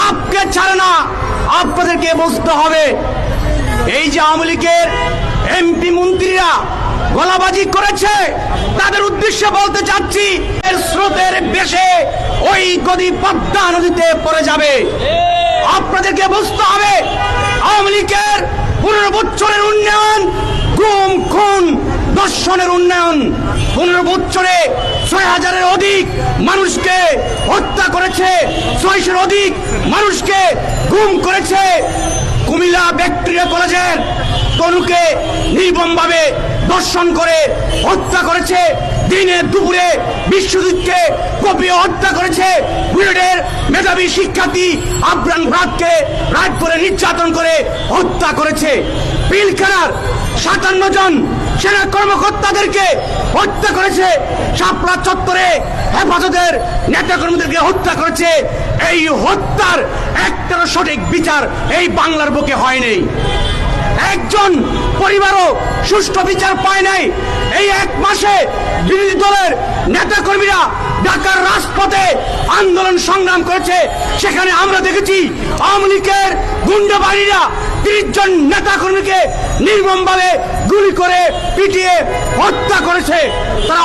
সাপকে ছাড়ে না। আপনাদেরকে বুঝতে হবে, এই যে আওয়ামী লীগের এমপি মন্ত্রীরা গলাবাজি করেছে, তাদের উদ্দেশ্যে বলতে চাচ্ছি, এর স্রোতের বেশে ওই গদি পদ্মা নদীতে পড়ে যাবে। আপনাদেরকে বুঝতে হবে, আওয়ামী লীগের 15 বছরের উন্নয়ন, গুম খুন দর্শনের উন্নয়ন, 15 বছরে 6000-এর অধিক মানুষকে হত্যা করেছে, 600-এর অধিক মানুষকে গুম করেছে। কুমিল্লা ভিক্টোরিয়া কলেজের তনুকে নির্মমভাবে দর্শন করে হত্যা করেছে। দিনে দুপুরে বিশ্বজিৎকে কপিয়ে হত্যা করেছে। বুয়েটের মেধাবী শিক্ষার্থী আবরান রাতকে রাত করে নির্যাতন করে হত্যা করেছে। পিলখানার 57 জন সেনা কর্মকর্তাদেরকে হত্যা করেছে। শাপলা চত্বরে হেফাজতের নেতাকর্মীদেরকে হত্যা করেছে। এই হত্যার একটারও সঠিক বিচার এই বাংলার বুকে হয়নি। একজন পরিবারও সুষ্ঠু বিচার পায় নাই। এই 1 মাসে বিরোধী দলের নেতাকর্মীরা ঢাকার রাজপথে আন্দোলন সংগ্রাম করেছে। সেখানে আমরা দেখেছি আওয়ামী লীগের গুন্ডা বাহিনীরা 30 জন নেতাকর্মীকে নির্মমভাবে গুলি করে পিটিয়ে হত্যা করেছে। তারা